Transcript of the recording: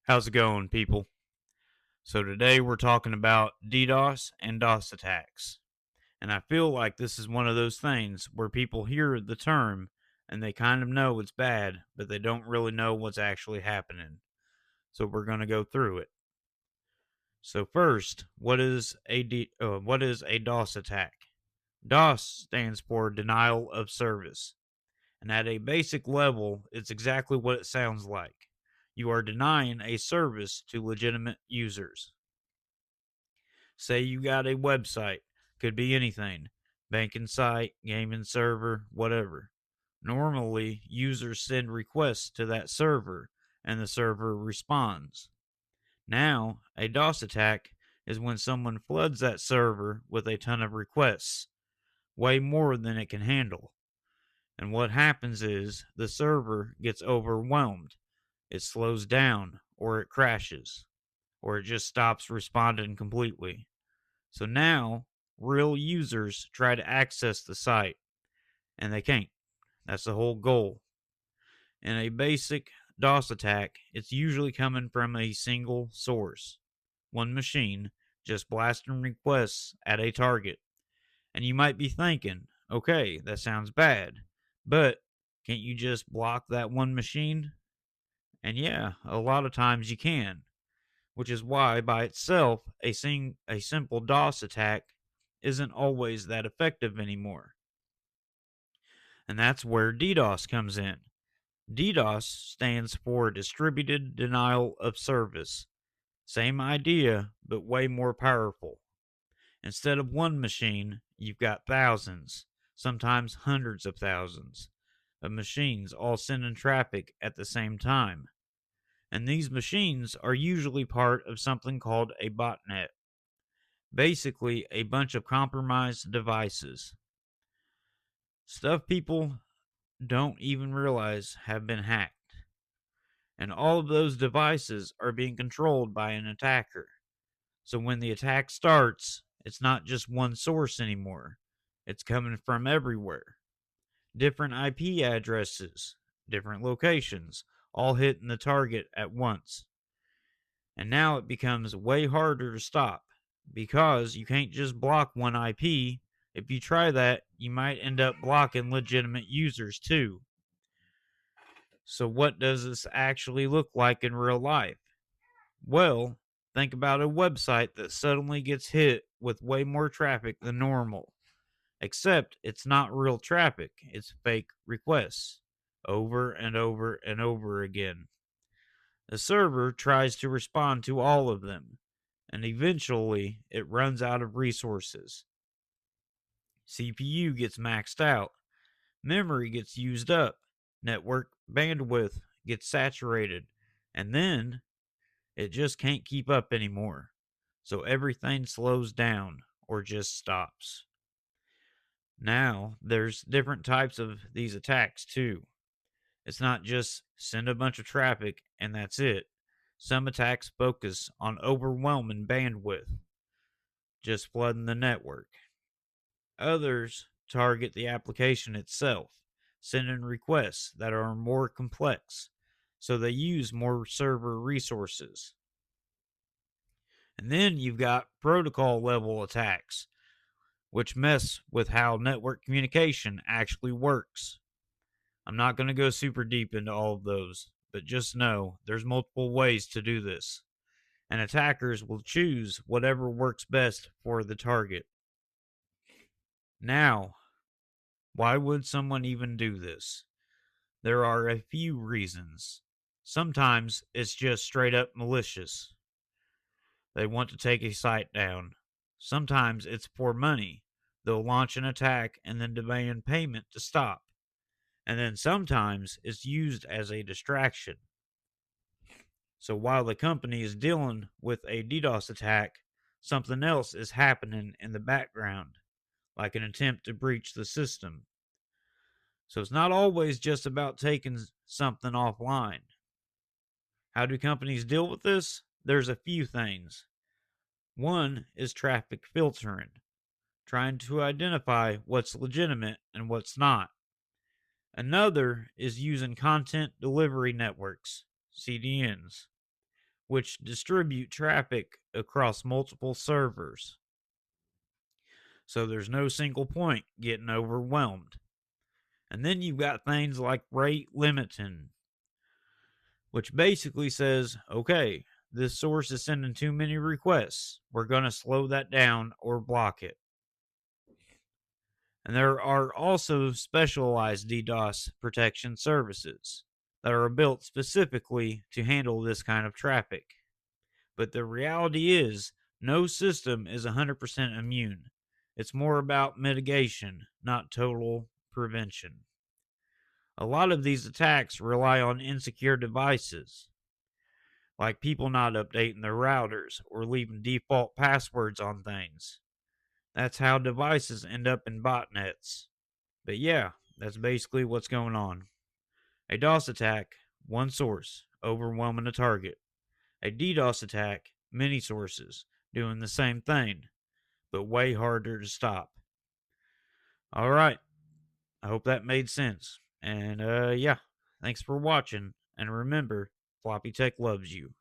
How's it going, people? So, today we're talking about DDoS and DOS attacks. And I feel like this is one of those things where people hear the term and they kind of know it's bad, but they don't really know what's actually happening. So, we're going to go through it. So, first, what is a DOS attack? DOS stands for denial of service. And at a basic level, it's exactly what it sounds like. You are denying a service to legitimate users. Say you got a website, could be anything, banking site, gaming server, whatever. Normally, users send requests to that server and the server responds. Now, a DOS attack is when someone floods that server with a ton of requests, way more than it can handle. And what happens is the server gets overwhelmed, it slows down, or it crashes, or it just stops responding completely. So now real users try to access the site and they can't. That's the whole goal. In a basic DOS attack, it's usually coming from a single source, one machine, just blasting requests at a target. And you might be thinking, okay, that sounds bad, but can't you just block that one machine? And yeah, a lot of times you can, which is why by itself a simple DOS attack isn't always that effective anymore. And that's where DDoS comes in. DDoS stands for Distributed Denial of Service. Same idea, but way more powerful. Instead of one machine, you've got thousands, sometimes hundreds of thousands, of machines all sending traffic at the same time. And these machines are usually part of something called a botnet. Basically, a bunch of compromised devices. Stuff people don't even realize have been hacked. And all of those devices are being controlled by an attacker. So when the attack starts, it's not just one source anymore. It's coming from everywhere. Different IP addresses, different locations, all hitting the target at once. And now it becomes way harder to stop because you can't just block one IP. If you try that, you might end up blocking legitimate users too. So, what does this actually look like in real life? Well, think about a website that suddenly gets hit with way more traffic than normal. Except it's not real traffic, it's fake requests. Over and over and over again. The server tries to respond to all of them, and eventually it runs out of resources. CPU gets maxed out, memory gets used up, network bandwidth gets saturated, and then it just can't keep up anymore. So everything slows down or just stops. Now, there's different types of these attacks too. It's not just send a bunch of traffic and that's it. Some attacks focus on overwhelming bandwidth, just flooding the network. Others target the application itself, sending requests that are more complex, so they use more server resources. And then you've got protocol level attacks, which mess with how network communication actually works. I'm not going to go super deep into all of those, but just know there's multiple ways to do this, and attackers will choose whatever works best for the target. Now, why would someone even do this? There are a few reasons. Sometimes it's just straight up malicious. They want to take a site down. Sometimes it's for money. They'll launch an attack and then demand payment to stop. And then sometimes it's used as a distraction. So while the company is dealing with a DDoS attack, something else is happening in the background, like an attempt to breach the system. So it's not always just about taking something offline. How do companies deal with this? There's a few things. One is traffic filtering, trying to identify what's legitimate and what's not. Another is using content delivery networks, CDNs. which distribute traffic across multiple servers. So there's no single point getting overwhelmed. And then you've got things like rate limiting, which basically says, okay, this source is sending too many requests. We're going to slow that down or block it. And there are also specialized DDoS protection services that are built specifically to handle this kind of traffic. But the reality is, no system is 100% immune. It's more about mitigation, not total prevention. A lot of these attacks rely on insecure devices, like people not updating their routers or leaving default passwords on things. That's how devices end up in botnets. But yeah, that's basically what's going on. A DOS attack, one source, overwhelming a target. A DDoS attack, many sources, doing the same thing, but way harder to stop. Alright, I hope that made sense. And yeah, thanks for watching. And remember, Floppy Tech loves you.